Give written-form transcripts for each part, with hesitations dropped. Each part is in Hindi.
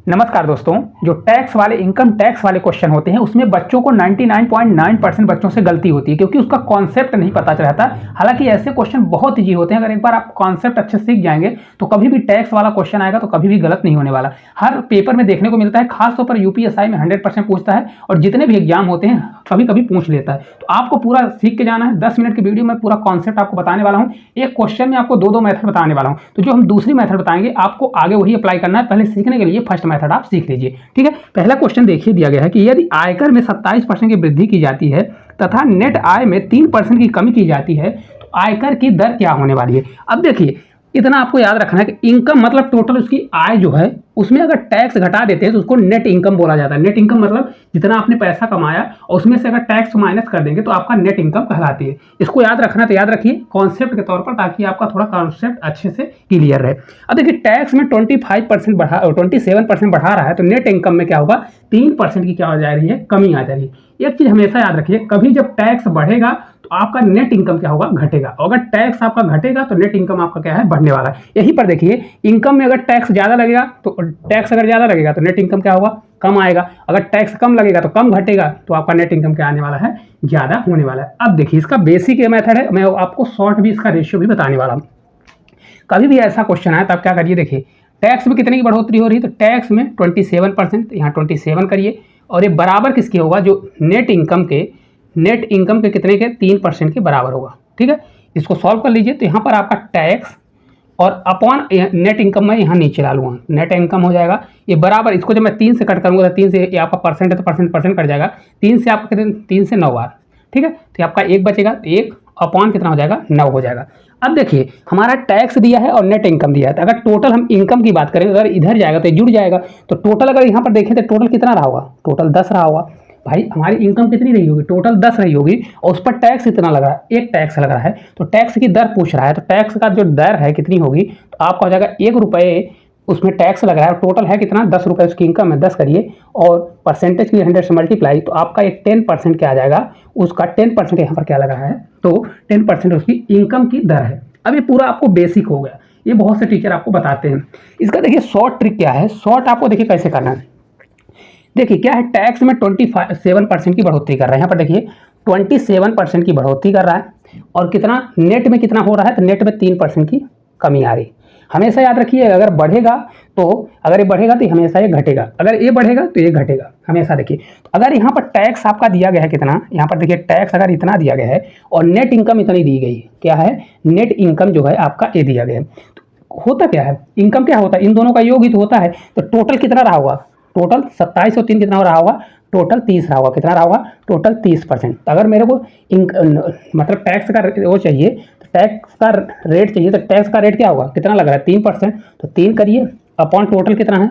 नमस्कार दोस्तों। जो टैक्स वाले इनकम टैक्स वाले क्वेश्चन होते हैं उसमें बच्चों को 99.9% बच्चों से गलती होती है क्योंकि उसका कॉन्सेप्ट नहीं पता रहता। हालांकि ऐसे क्वेश्चन बहुत ईजी होते हैं, अगर एक बार आप कॉन्सेप्ट अच्छे सीख जाएंगे तो कभी भी टैक्स वाला क्वेश्चन आएगा तो कभी भी गलत नहीं होने वाला। हर पेपर में देखने को मिलता है, खासतौर पर यूपीएसआई में 100% पूछता है और जितने भी एग्जाम होते हैं कभी कभी पूछ लेता है। तो आपको पूरा सीख के जाना है। 10 मिनट की वीडियो में पूरा कॉन्सेप्ट आपको बताने वाला हूँ। एक क्वेश्चन में आपको दो मेथड बताने वाला हूँ, तो जो हम दूसरी मेथड बताएंगे आपको आगे वही अप्लाई करना है। पहले सीखने के लिए फर्स्ट मेथड आप सीख लीजिए, ठीक है। पहला क्वेश्चन देखिए, दिया गया है कि यदि आयकर में 27% की वृद्धि की जाती है तथा नेट आय में 3% की कमी की जाती है तो आयकर की दर क्या होने वाली है। अब देखिए, इतना आपको याद रखना है कि इनकम मतलब टोटल उसकी आय जो है उसमें अगर टैक्स घटा देते हैं तो उसको नेट इनकम बोला जाता है। नेट इनकम मतलब जितना आपने पैसा कमाया और उसमें से अगर टैक्स माइनस कर देंगे तो आपका नेट इनकम कहलाती है। इसको याद रखना, तो याद रखिए कॉन्सेप्ट के तौर पर, ताकि आपका थोड़ा कॉन्सेप्ट अच्छे से क्लियर रहे। अब देखिए, टैक्स में 27% बढ़ा रहा है तो नेट इनकम में क्या होगा, 3% की क्या हो जा रही है, कमी आ जा रही है। एक चीज हमेशा याद रखिए, कभी जब टैक्स बढ़ेगा तो आपका नेट इनकम क्या होगा, घटेगा। और अगर टैक्स आपका घटेगा तो नेट इनकम आपका क्या है, बढ़ने वाला है। यहीं पर देखिए, इनकम में अगर टैक्स ज्यादा लगेगा तो नेट इनकम क्या होगा, कम आएगा। अगर टैक्स कम लगेगा तो कम घटेगा, तो आपका नेट इनकम क्या आने वाला है, ज्यादा होने वाला है। अब देखिए, इसका बेसिक मेथड है, मैं आपको शॉर्ट भी इसका रेशियो भी बताने वाला हूं। कभी भी ऐसा क्वेश्चन आए तो आप क्या करिए, देखिए टैक्स में कितने की बढ़ोतरी हो रही है, तो टैक्स में 27%, यहाँ 27 करिए। और ये बराबर किसके होगा, जो नेट इनकम के कितने के, 3% के बराबर होगा, ठीक है। इसको सॉल्व कर लीजिए तो यहाँ पर आपका टैक्स और अपॉन नेट इनकम में यहाँ नीचे डालूंगा, नेट इनकम हो जाएगा ये बराबर। इसको जब मैं 3 से कट करूंगा तो 3 से ये आपका परसेंट है तो परसेंट कट जाएगा। 3 से आपका कितने, 3 से 9 बार, ठीक है। तो आपका 1 बचेगा, 1 अपॉन कितना हो जाएगा, 9 हो जाएगा। अब देखिए, हमारा टैक्स दिया है और नेट इनकम दिया है, तो अगर टोटल हम इनकम की बात करें, अगर इधर जाएगा तो जुड़ जाएगा। तो टोटल अगर यहाँ पर देखें तो टोटल कितना रहा होगा, टोटल 10 रहा होगा। भाई हमारी इनकम कितनी रही होगी, टोटल 10 रही होगी और उस पर टैक्स इतना लग रहा है, एक टैक्स लग रहा है। तो टैक्स की दर पूछ रहा है, तो टैक्स का जो दर है कितनी होगी, तो आपका हो जाएगा 1 रुपये उसमें टैक्स लग रहा है। टोटल है कितना, 10 रुपये उसकी इनकम है, 10 करिए और परसेंटेज की 100 से मल्टीप्लाई, तो आपका एक 10% क्या आ जाएगा, उसका 10% यहाँ पर क्या लग रहा है, तो 10% उसकी इनकम की दर है। अब ये पूरा आपको बेसिक हो गया, ये बहुत से टीचर आपको बताते हैं। इसका देखिए शॉर्ट ट्रिक क्या है, शॉर्ट आपको देखिए कैसे करना है। देखिए क्या है, टैक्स में 27% की बढ़ोतरी कर रहा है, यहाँ पर देखिए 27% की बढ़ोतरी कर रहा है और कितना नेट में कितना हो रहा है, तो नेट में 3% की कमी आ रही। हमेशा याद रखिए, अगर बढ़ेगा तो, अगर ये बढ़ेगा तो हमेशा ये घटेगा, अगर ये बढ़ेगा तो ये घटेगा, हमेशा देखिए। तो अगर यहाँ पर टैक्स आपका दिया गया है कितना, यहाँ पर देखिए टैक्स अगर इतना दिया गया है और नेट इनकम इतनी दी गई, क्या है, नेट इनकम जो है आपका ये दिया गया है। तो होता क्या है, इनकम क्या होता है, इन दोनों का योग ही तो होता है। तो टोटल कितना रहा होगा, टोटल 27 और 3 कितना रहा होगा, टोटल 30 रहा होगा। कितना रहा होगा, टोटल 30%। अगर मेरे को मतलब टैक्स का वो चाहिए, तो टैक्स का रेट चाहिए, तो टैक्स का रेट क्या होगा, कितना लग रहा है, 3%। तो 3 करिए अपॉन टोटल कितना है,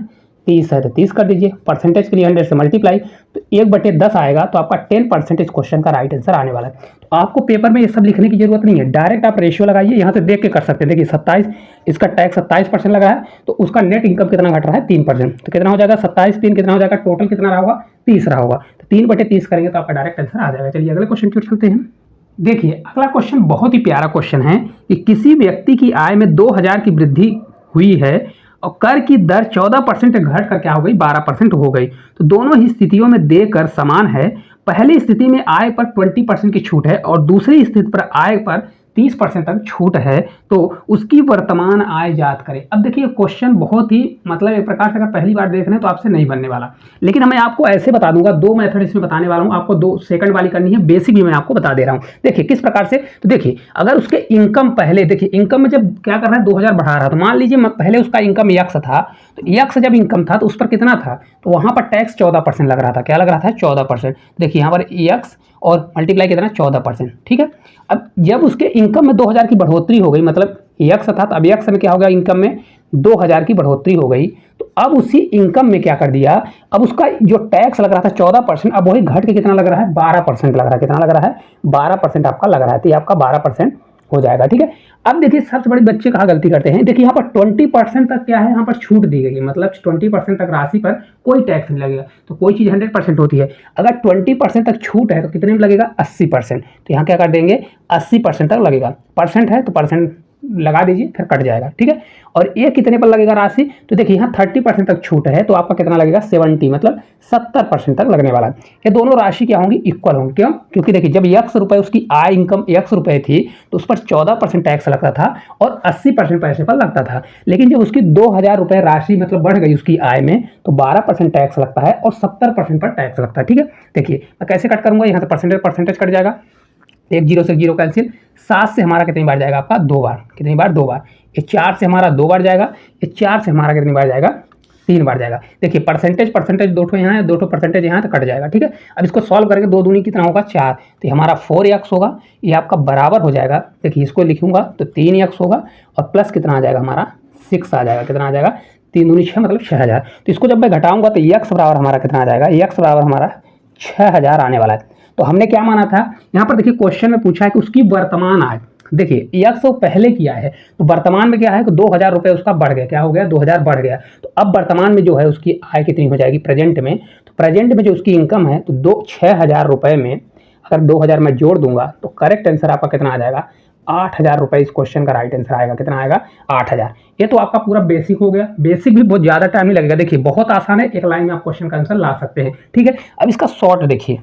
30 है तो 30 कर दीजिए, परसेंटेज के लिए 100 से मल्टीप्लाई, तो 1/10 आएगा। तो आपका 10% इस क्वेश्चन का राइट आंसर आने वाला है। तो आपको पेपर में ये सब लिखने की जरूरत नहीं है, डायरेक्ट आप रेशियो लगाइए, यहाँ से देख के कर सकते हैं। देखिए 27, इसका टैक्स 27% लगा है तो उसका नेट इनकम कितना घट रहा है, 3%। तो कितना हो जाएगा, 27 3 कितना हो जाएगा, टोटल कितना रहा होगा, 30 रहा होगा। तो 3/30 करेंगे तो आपका डायरेक्ट आंसर आ जाएगा। चलिए अगले क्वेश्चन की ओर चलते हैं। देखिए अगला क्वेश्चन बहुत ही प्यारा क्वेश्चन है कि किसी व्यक्ति की आय में 2000 की वृद्धि हुई है और कर की दर 14% घट कर क्या हो गई, 12% हो गई। तो दोनों ही स्थितियों में देकर समान है। पहली स्थिति में आय पर 20% की छूट है और दूसरी स्थिति पर आय पर 30% तक छूट है, तो उसकी वर्तमान आय ज्ञात करें। अब देखिए क्वेश्चन बहुत ही मतलब एक प्रकार से अगर पहली बार देख रहे हैं तो आपसे नहीं बनने वाला, लेकिन मैं आपको ऐसे बता दूंगा, 2 मेथड इसमें बताने वाला हूं आपको। 2 सेकंड वाली करनी है, बेसिक भी मैं आपको बता दे रहा हूं। देखिए किस प्रकार से, तो देखिए अगर उसके इनकम पहले, देखिए इनकम में जब क्या कर रहा है, 2000 बढ़ा रहा है, तो मान लीजिए पहले उसका इनकम यक्स था, तो यक्स जब इनकम था तो उस पर कितना था, तो वहां पर टैक्स 14% लग रहा था। क्या लग रहा था, 14%। देखिए यहाँ पर यक्स और मल्टीप्लाई कितना, 14%, ठीक है। अब जब उसके इनकम में 2000 की बढ़ोतरी हो गई, मतलब यक्स था तो अब यक्स में क्या हो गया, इनकम में 2000 की बढ़ोतरी हो गई, तो अब उसी इनकम में क्या कर दिया, अब उसका जो टैक्स लग रहा था 14%, अब वही घट के कितना लग रहा है, 12% लग रहा है। कितना लग रहा है, 12% आपका लग रहा है। तो ये आपका 12% हो जाएगा, ठीक है। अब देखिए सबसे बड़ी बच्चे कहाँ गलती करते हैं, देखिए यहाँ पर 20% तक क्या है, यहाँ पर छूट दी गई है, मतलब 20% तक राशि पर कोई टैक्स नहीं लगेगा। तो कोई चीज़ 100% होती है, अगर 20% तक छूट है तो कितने में लगेगा, 80%। तो यहाँ क्या कर देंगे, 80% तक लगेगा। परसेंट है तो परसेंट लगा दीजिए, फिर कट जाएगा, ठीक है। और ये कितने पर लगेगा राशि, तो देखिए यहाँ 30% तक छूट है, तो आपका कितना लगेगा 70, मतलब 70% तक लगने वाला है। ये दोनों राशि क्या होंगी, इक्वल होंगी। क्यों, क्योंकि देखिए जब x रुपए उसकी आय इनकम x रुपए थी तो उस पर 14% टैक्स लगता था और 80% पैसे पर लगता था। लेकिन जब उसकी 2000 रुपए राशि मतलब बढ़ गई उसकी आय में, तो 12% टैक्स लगता है और 70% पर टैक्स लगता है, ठीक है। देखिए मैं कैसे कट करूंगा, यहाँ से परसेंटेज कट जाएगा, एक जीरो से जीरो कैंसिल, 7 से हमारा कितनी बार जाएगा आपका, 2 बार, कितनी बार, 2 बार। ये 4 से हमारा 2 बार जाएगा, ये 4 से हमारा कितनी बार जाएगा, 3 बार जाएगा। देखिए परसेंटेज दो ठो यहाँ है, दो ठो परसेंटेज यहाँ, तो कट जाएगा, ठीक है। अब इसको सॉल्व करेंगे, 2 दूनी कितना होगा 4, तो हमारा 4x होगा, ये आपका बराबर हो जाएगा। देखिए इसको लिखूंगा तो 3x होगा और प्लस कितना आ जाएगा हमारा 6 आ जाएगा, कितना आ जाएगा 3 दूनी 6 मतलब 6000। तो इसको जब मैं घटाऊंगा तो x बराबर हमारा कितना आ जाएगा, x बराबर हमारा 6000 आने वाला है। तो हमने क्या माना था, यहाँ पर देखिए क्वेश्चन में पूछा है कि उसकी वर्तमान आय, देखिए x पहले किया है तो वर्तमान में क्या है कि 2000 रुपये उसका बढ़ गया, क्या हो गया 2000 बढ़ गया। तो अब वर्तमान में जो है उसकी आय कितनी हो जाएगी प्रेजेंट में, तो प्रेजेंट में जो उसकी इनकम है तो 6000 रुपये में अगर 2000 मैं जोड़ दूंगा तो करेक्ट आंसर आपका कितना आ जाएगा 8000 रुपये। इस क्वेश्चन का राइट आंसर आएगा, कितना आएगा 8000। ये तो आपका पूरा बेसिक हो गया, बेसिक भी बहुत ज़्यादा टाइम नहीं लगेगा। देखिए बहुत आसान है, एक लाइन में आप क्वेश्चन का आंसर ला सकते हैं, ठीक है। अब इसका शॉर्ट देखिए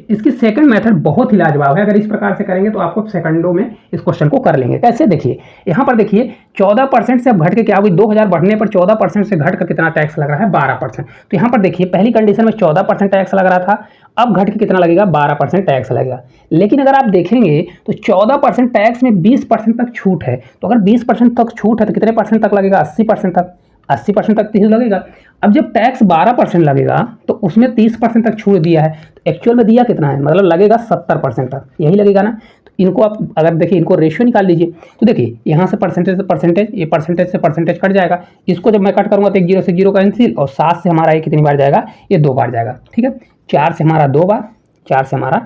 इसकी सेकंड मेथड बहुत ही लाजवाब है। अगर इस प्रकार से करेंगे तो आपको सेकंडों में इस क्वेश्चन को कर लेंगे। कैसे, देखिए यहाँ पर देखिए 14% से अब घट के क्या हुई, 2000 बढ़ने पर 14% से घट कर कितना टैक्स लग रहा है 12%। तो यहाँ पर देखिए पहली कंडीशन में 14% टैक्स लग रहा था, अब घट के कितना लगेगा 12% टैक्स लगेगा। लेकिन अगर आप देखेंगे तो 14% टैक्स में 20% तक छूट है, तो अगर 20% तक छूट है तो कितने परसेंट तक लगेगा 80% तक, 80% तक तो लगेगा। अब जब टैक्स 12% लगेगा तो उसमें 30% तक छूट दिया है, तो एक्चुअल में दिया कितना है, मतलब लगेगा 70% तक, यही लगेगा ना। तो इनको आप अगर देखिए इनको रेशियो निकाल लीजिए, तो देखिए यहाँ से परसेंटेज से परसेंटेज, ये परसेंटेज से परसेंटेज कट जाएगा। इसको जब मैं कट करूँगा तो 1 जीरो से जीरो कैंसिल, और 7 से हमारा ये कितनी बार जाएगा, ये 2 बार जाएगा, ठीक है। 4 से हमारा 2 बार, 4 से हमारा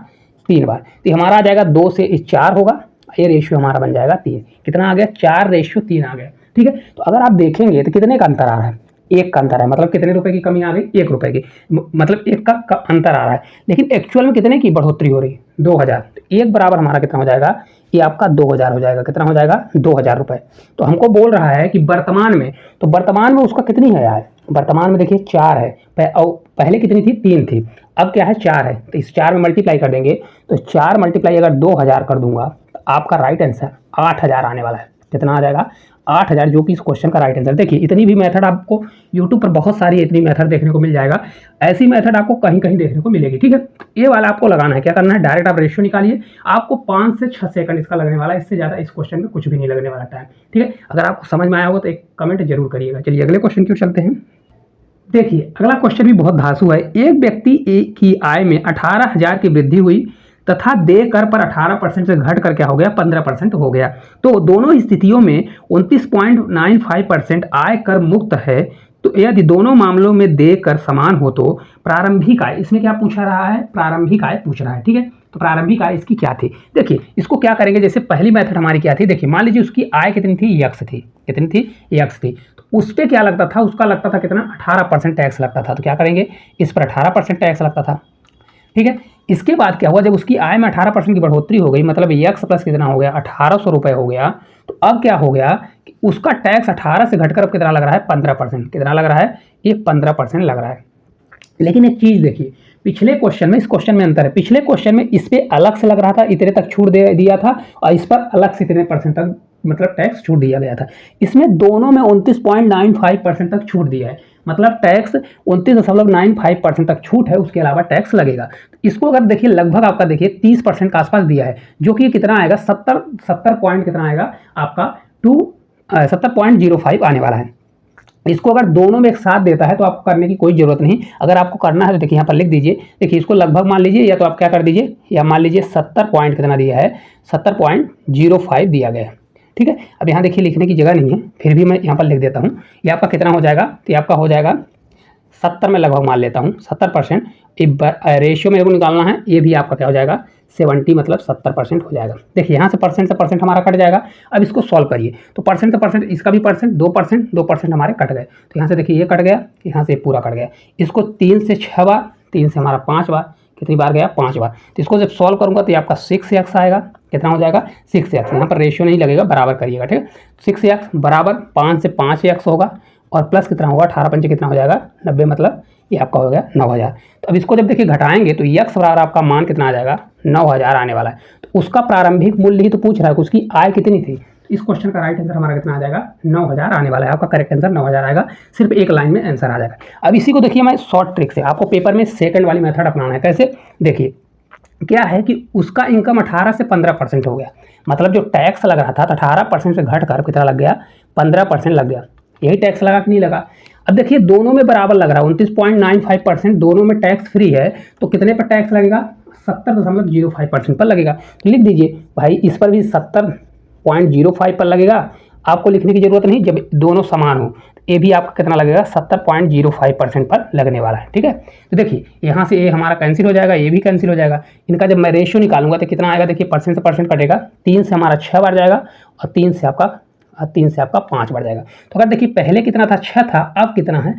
3 बार, तो हमारा आ जाएगा 2 से 4 होगा, ये रेशियो हमारा बन जाएगा 3। कितना आ गया 4:3 आ गया, ठीक है। तो अगर आप देखेंगे तो कितने का अंतर आ रहा है, 1 का अंतर है, मतलब कितने रुपए की कमी आ गई 1 रुपए की, मतलब 1 का अंतर आ रहा है। लेकिन एक्चुअल में कितने की बढ़ोतरी हो रही 2000, तो 1 बराबर हमारा कितना हो जाएगा, ये आपका 2000 हो जाएगा, कितना हो जाएगा 2000 रुपये। तो हमको बोल रहा है कि वर्तमान में, तो वर्तमान में उसका कितनी है यार, वर्तमान में देखिए 4 है, पहले कितनी थी 3 थी, अब क्या है 4 है। तो इस 4 में मल्टीप्लाई कर देंगे, तो 4 मल्टीप्लाई अगर 2000 कर दूंगा तो आपका राइट आंसर 8000 आने वाला है। कितना आ जाएगा 8000, जो कि इस क्वेश्चन का राइट आंसर। देखिए इतनी भी मेथड आपको यूट्यूब पर बहुत सारी इतनी मेथड देखने को मिल जाएगा, ऐसी मेथड आपको कहीं कहीं देखने को मिलेगी, ठीक है। ये वाला आपको लगाना है, क्या करना है, डायरेक्ट आप रेशियो निकालिए, आपको 5 से 6 सेकंड इसका लगने वाला है, इससे ज़्यादा इस क्वेश्चन में कुछ भी नहीं लगने वाला टाइम, ठीक है। अगर आपको समझ में आया होगा तो एक कमेंट जरूर करिएगा। चलिए अगले क्वेश्चन की ओर चलते हैं। देखिए अगला क्वेश्चन भी बहुत धांसू है। एक व्यक्ति की आय में 18,000 की वृद्धि हुई तथा देय कर पर 18% से घट कर क्या हो गया 15% हो गया। तो दोनों स्थितियों में 29.95% आय कर मुक्त है। तो यदि दोनों मामलों में देय कर समान हो तो प्रारंभिक आय, इसमें क्या पूछा रहा है, प्रारंभिक आय पूछ रहा है, ठीक है। तो प्रारंभिक आय इसकी क्या थी, देखिए इसको क्या करेंगे, जैसे पहली मेथड हमारी क्या थी, देखिए मान लीजिए उसकी आय कितनी थी, यक्स थी, कितनी थी, यक्स थी। तो उस पर क्या लगता था, उसका लगता था कितना 18% टैक्स लगता था। तो क्या करेंगे, इस पर 18% टैक्स लगता था, ठीक है। इसके बाद क्या हुआ, जब उसकी आय में 18% की बढ़ोतरी हो गई, मतलब यक्स प्लस कितना हो गया 1800 रुपये हो गया। तो अब क्या हो गया कि उसका टैक्स 18 से घटकर अब कितना लग रहा है 15%, कितना लग रहा है, ये 15% लग रहा है। लेकिन एक चीज़ देखिए, पिछले क्वेश्चन में इस क्वेश्चन में अंतर है, पिछले क्वेश्चन में इस पर अलग से लग रहा था, इतने तक छूट दे दिया था, और इस पर अलग से इतने परसेंट तक मतलब टैक्स छूट दिया गया था। इसमें दोनों में 29.95% तक छूट दिया है, मतलब टैक्स 29.95% तक छूट है, उसके अलावा टैक्स लगेगा। इसको अगर देखिए लगभग आपका देखिए 30% के आसपास दिया है, जो कि कितना आएगा 70 पॉइंट कितना आएगा आपका 70.05 आने वाला है। इसको अगर दोनों में एक साथ देता है तो आपको करने की कोई ज़रूरत नहीं। अगर आपको करना है तो देखिए यहाँ पर लिख दीजिए, देखिए इसको लगभग मान लीजिए, या तो आप क्या कर दीजिए, या मान लीजिए 70 पॉइंट कितना दिया है 70.05 दिया गया है, ठीक है। अब यहाँ देखिए लिखने की जगह नहीं है, फिर भी मैं यहाँ पर लिख देता हूँ। ये आपका कितना हो जाएगा, तो ये आपका हो जाएगा 70 में लगभग मान लेता हूँ 70%। रेशियो मेरे को निकालना है, ये भी आपका क्या हो जाएगा 70 मतलब 70% हो जाएगा। देखिए यहाँ से परसेंट हमारा कट जाएगा। अब इसको सॉल्व करिए, तो परसेंट से परसेंट, इसका भी परसेंट 2% हमारे कट गए। तो यहाँ से देखिए ये कट गया, यहाँ से पूरा कट गया। इसको 3 से 6 बार, 3 से हमारा 5 बार, कितनी बार गया 5 बार। तो इसको जब सॉल्व करूँगा तो ये आपका 6x आएगा, कितना हो जाएगा 6x। यहाँ पर रेशियो नहीं लगेगा, बराबर करिएगा, ठीक है। 6x बराबर 5 से 5x होगा और प्लस कितना होगा 18 पंचे कितना हो जाएगा 90, मतलब ये आपका हो गया 9000। तो अब इसको जब देखिए घटाएंगे तो x बराबर आपका मान कितना आ जाएगा 9000 आने वाला है। तो उसका प्रारंभिक मूल्य ही तो पूछ रहा है, उसकी आय कितनी थी। इस क्वेश्चन का राइट आंसर हमारा कितना आ जाएगा 9000 आने वाला है। आपका करेक्ट आंसर 9000 आएगा, सिर्फ एक लाइन में आंसर आ जाएगा। अब इसी को देखिए मैं शॉर्ट ट्रिक से आपको पेपर में सेकंड वाली मेथड अपनाना है। कैसे, देखिए क्या है कि उसका इनकम 18 से 15% हो गया, मतलब जो टैक्स लग रहा था तो 18% से घट कर कितना लग गया 15% लग गया। यही टैक्स लगा कि नहीं लगा। अब देखिए दोनों में बराबर लग रहा है, 29.95%, दोनों में टैक्स फ्री है, तो कितने पर टैक्स लगेगा 70.05% पर लगेगा। तो लिख दीजिए भाई इस पर भी 70.05 पर लगेगा। आपको लिखने की जरूरत नहीं, जब दोनों समान हो। ये भी आपका कितना लगेगा 70.05% पर लगने वाला है, ठीक है। तो देखिए यहाँ से ये हमारा कैंसिल हो जाएगा, ये भी कैंसिल हो जाएगा। इनका जब मैं रेशियो निकालूंगा तो कितना आएगा, देखिए परसेंट से परसेंट कटेगा, 3 से हमारा 6 बढ़ जाएगा और 3 से आपका 5 बढ़ जाएगा। तो अगर देखिए पहले कितना था 6 था, अब कितना है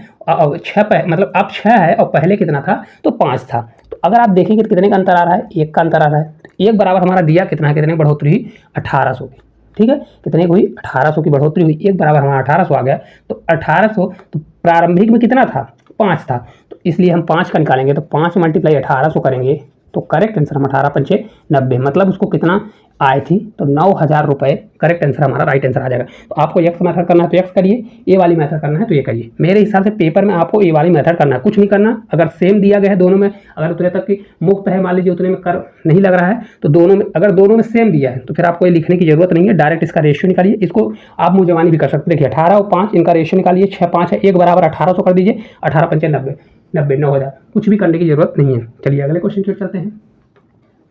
6, मतलब अब 6 है और पहले कितना था तो 5 था। तो अगर आप देखेंगे तो कितने का अंतर आ रहा है, 1 का अंतर आ रहा है। तो 1 बराबर हमारा दिया कितना, कितने बढ़ोतरी हुई 1800 की, ठीक है। कितने हुई 1800 की बढ़ोतरी हुई, 1 बराबर हमारा 1800 आ गया। तो 1800 तो प्रारंभिक में कितना था 5 था, तो इसलिए हम 5 का निकालेंगे तो 5 मल्टीप्लाई 1800 करेंगे तो करेक्ट आंसर हम 18 पंचे 90, मतलब उसको कितना आय थी तो 9000 रुपये। करेक्ट आंसर हमारा राइट आंसर आ जाएगा। तो आपको एक्स मेथड करना है तो एक्स करिए, ए वाली मेथड करना है तो ये करिए। मेरे हिसाब से पेपर में आपको ए वाली मेथड करना है, कुछ नहीं करना। अगर सेम दिया गया है दोनों में, अगर उतने तक की मुफ्त है, मान लीजिए उतने में कर नहीं लग रहा है, तो दोनों में अगर दोनों में सेम दिया है तो फिर आपको ये लिखने की जरूरत नहीं है, डायरेक्ट इसका रेशियो निकालिए। इसको आप मुंह भी कर सकते हैं। देखिए 18 और 5 इनका रेशियो निकालिए, 6 5 है, 1 बराबर 1800 कर दीजिए, 18 पंचे 90, 90 कुछ भी करने की जरूरत नहीं है। चलिए अगले क्वेश्चन की ओर चलते हैं।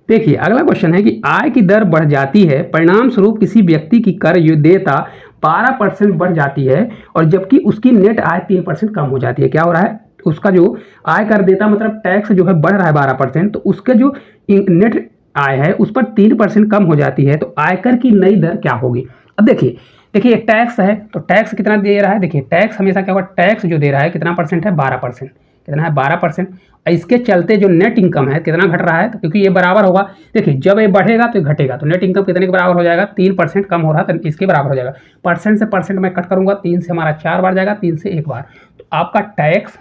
देखिए अगला क्वेश्चन है कि आय की दर बढ़ जाती है, परिणाम स्वरूप किसी व्यक्ति की कर देयता 12% बढ़ जाती है और जबकि उसकी नेट आय 3% कम हो जाती है। क्या हो रहा है, उसका जो आय कर देता मतलब टैक्स जो है बढ़ रहा है 12%, तो उसके जो नेट आय है उस पर 3% कम हो जाती है। तो आयकर की नई दर क्या होगी। अब देखिए टैक्स है तो टैक्स कितना दे रहा है, देखिए टैक्स हमेशा क्या होगा, टैक्स जो दे रहा है कितना परसेंट है 12%, कितना है 12%। इसके चलते जो नेट इनकम है कितना घट रहा है, तो क्योंकि ये बराबर होगा, देखिए जब ये बढ़ेगा तो घटेगा, तो नेट इनकम कितने के बराबर हो जाएगा 3% कम हो रहा है तो इसके बराबर हो जाएगा। परसेंट से परसेंट मैं कट करूंगा, 3 से हमारा 4 बार जाएगा, 3 से 1 बार। तो आपका टैक्स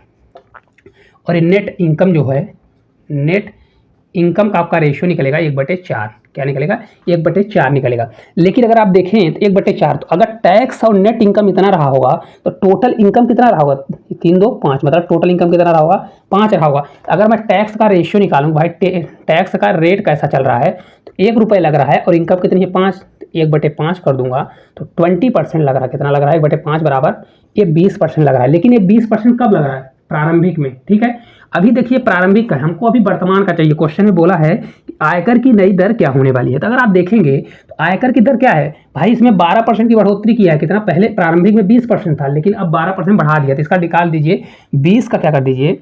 और ये नेट इनकम जो है, नेट इनकम का आपका रेशियो निकलेगा 1/4। क्या निकलेगा 1/4 निकलेगा। लेकिन अगर आप देखें तो 1/4, तो अगर टैक्स और नेट इनकम इतना रहा होगा तो टोटल इनकम कितना रहा होगा, 3 2 5, मतलब टोटल इनकम कितना रहा होगा 5 रहा होगा। अगर मैं टैक्स का रेशियो निकालूँ, भाई टैक्स का रेट कैसा चल रहा है, तो 1 रुपये लग रहा है और इनकम कितनी है 5, 1/5 कर दूंगा तो 20% लग रहा है। कितना लग रहा है 1/5 बराबर ये 20% लग रहा है। लेकिन ये 20% कब लग रहा है, प्रारंभिक में, ठीक है। अभी देखिए प्रारंभिक का, हमको अभी वर्तमान का चाहिए। क्वेश्चन में बोला है कि आयकर की नई दर क्या होने वाली है। तो अगर आप देखेंगे तो आयकर की दर क्या है भाई, इसमें 12% की बढ़ोतरी किया है। कितना, पहले प्रारंभिक में 20% था लेकिन अब 12% बढ़ा दिया। तो इसका निकाल दीजिए 20 का, क्या कर दीजिए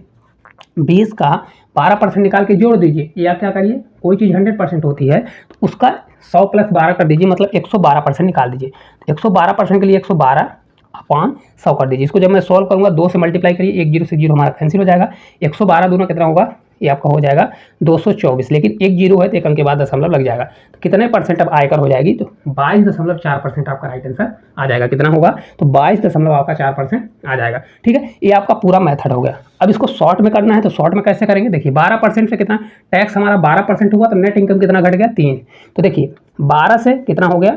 20 का 12% निकाल के जोड़ दीजिए, या क्या करिए, कोई चीज़ 100% होती है तो उसका 100 + 12 कर दीजिए, मतलब 112% निकाल दीजिए। 112% के लिए 112/100 कर दीजिए। इसको जब मैं सॉल्व करूंगा 2 से मल्टीप्लाई करिए, 1 0 से 0 हमारा कैंसिल हो जाएगा। 112 दूना कितना होगा, ये आपका हो जाएगा 224, लेकिन 1 0 है तो 1 अंक के बाद दशमलव लग जाएगा। तो कितने परसेंट अब आयकर हो जाएगी, तो 22.4% आपका राइट आंसर आ जाएगा। कितना होगा, तो 22.4% आ जाएगा। ठीक है, ये आपका पूरा मेथड हो गया। अब इसको शॉर्ट में करना है तो शॉर्ट में कैसे करेंगे, देखिए 12% से कितना टैक्स हमारा 12% हुआ तो नेट इनकम कितना घट गया 3। तो देखिए 12 से कितना हो गया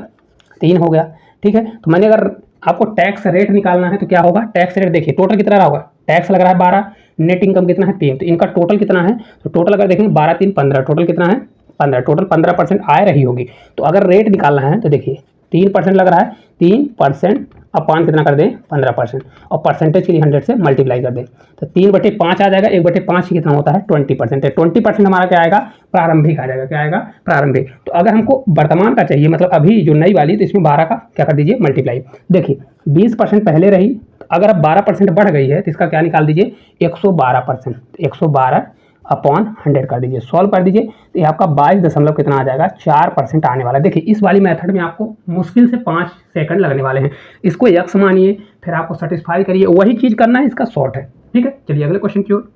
3 हो गया। ठीक है, तो मैंने अगर आपको टैक्स रेट निकालना है तो क्या होगा, टैक्स रेट देखिए टोटल कितना रहा होगा, टैक्स लग रहा है 12, नेट इनकम कितना है 3, तो इनका टोटल कितना है, तो टोटल अगर देखेंगे 12 3 15, टोटल कितना है 15, टोटल 15% आय रही होगी। तो अगर रेट निकालना है तो देखिए 3% लग रहा है, 3% अब 5 कितना कर दें 15%, और परसेंटेज के लिए 100 से मल्टीप्लाई कर दें तो 3/5 आ जाएगा। 1/5 कितना होता है 20%, 20% हमारा क्या आएगा, प्रारंभिक आ जाएगा। क्या आएगा, प्रारंभिक। तो अगर हमको वर्तमान का चाहिए, मतलब अभी जो नई वाली, तो इसमें 12 का क्या कर दीजिए मल्टीप्लाई। देखिए 20% पहले रही, तो अगर अब 12% बढ़ गई है तो इसका क्या निकाल दीजिए 112%, 112/100 कर दीजिए, सॉल्व कर दीजिए तो ये आपका 22 कितना आ जाएगा 4% आने वाला है। देखिए इस वाली मेथड में आपको मुश्किल से 5 सेकंड लगने वाले हैं। इसको यक्स मानिए, फिर आपको सेटिस्फाई करिए, वही चीज़ करना है, इसका शॉर्ट है। ठीक है, चलिए अगले क्वेश्चन की ओर।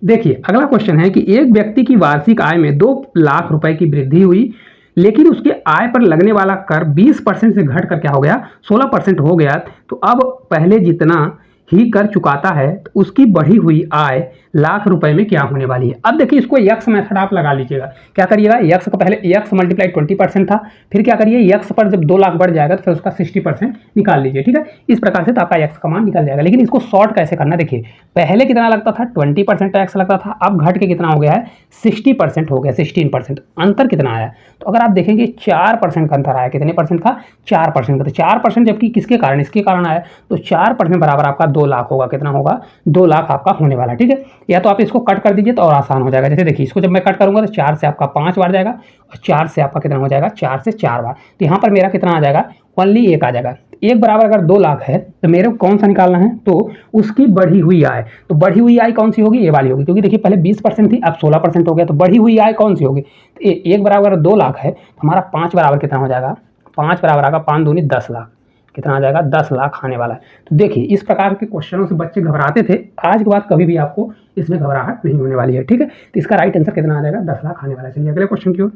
देखिए अगला क्वेश्चन है कि एक व्यक्ति की वार्षिक आय में 2 लाख रुपए की वृद्धि हुई लेकिन उसके आय पर लगने वाला कर 20% से घट कर क्या हो गया 16% हो गया, तो अब पहले जितना ही कर चुकाता है तो उसकी बढ़ी हुई आय लाख रुपए में क्या होने वाली है। अब देखिए इसको यक्स मेथड आप लगा लीजिएगा। क्या करिएगा, यक्स का पहले यक्स मल्टीप्लाई 20% था, फिर क्या करिए यक्स पर जब 2 लाख बढ़ जाएगा तो फिर उसका 60% निकाल लीजिए। ठीक है, इस प्रकार से तो आपका यक्स का मान निकल जाएगा। लेकिन इसको शॉर्ट कैसे करना, देखिए पहले कितना लगता था 20% टैक्स लगता था, अब घट के कितना हो गया है 60% हो गया, 16%। अंतर कितना आया, तो अगर आप देखेंगे 4% का अंतर आया। कितने परसेंट का, 4% का। तो 4% जबकि किसके कारण, इसके कारण आया, तो 4% बराबर आपका 2 लाख होगा। कितना होगा, 2 लाख आपका होने वाला। ठीक है, या तो आप इसको कट कर दीजिए तो और आसान हो जाएगा। जैसे देखिए इसको जब मैं कट करूंगा तो 4 से आपका 5 बार जाएगा और 4 से आपका कितना हो जाएगा, 4 से 4 बार। तो यहाँ पर मेरा कितना आ जाएगा, ओनली 1 आ जाएगा। एक बराबर अगर 2 लाख है तो मेरे को कौन सा निकालना है, तो उसकी बढ़ी हुई आय। तो बढ़ी हुई आय कौन सी होगी, ये वाली होगी, क्योंकि देखिए पहले 20% थी अब 16% हो गया। तो बढ़ी हुई आय कौन सी होगी, तो एक बराबर 2 लाख है तो हमारा 5 बराबर कितना हो जाएगा, 5 बराबर आएगा 5 दूनी 10 लाख। कितना आ जाएगा, 10 लाख आने वाला है। तो देखिए इस प्रकार के क्वेश्चनों से बच्चे घबराते थे, आज के बाद कभी भी आपको इसमें घबराहट नहीं होने वाली है। ठीक है, तो इसका राइट आंसर कितना आ जाएगा, 10 लाख आने वाला है। चलिए अगले क्वेश्चन की ओर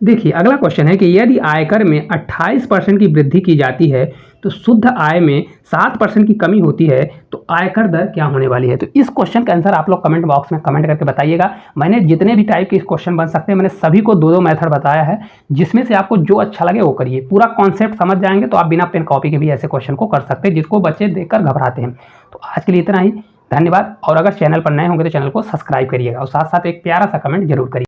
देखिए। अगला क्वेश्चन है कि यदि आयकर में 28% की वृद्धि की जाती है तो शुद्ध आय में 7% की कमी होती है, तो आयकर दर क्या होने वाली है। तो इस क्वेश्चन का आंसर आप लोग कमेंट बॉक्स में कमेंट करके बताइएगा। मैंने जितने भी टाइप के इस क्वेश्चन बन सकते हैं मैंने सभी को 2-2 मेथड बताया है, जिसमें से आपको जो अच्छा लगे वो करिए। पूरा कॉन्सेप्ट समझ जाएंगे तो आप बिना पेन कॉपी के भी ऐसे क्वेश्चन को कर सकते हैं जिसको बच्चे देखकर घबराते हैं। तो आज के लिए इतना ही, धन्यवाद। और अगर चैनल पर नए होंगे तो चैनल को सब्सक्राइब करिएगा और साथ साथ एक प्यारा सा कमेंट जरूर करिए।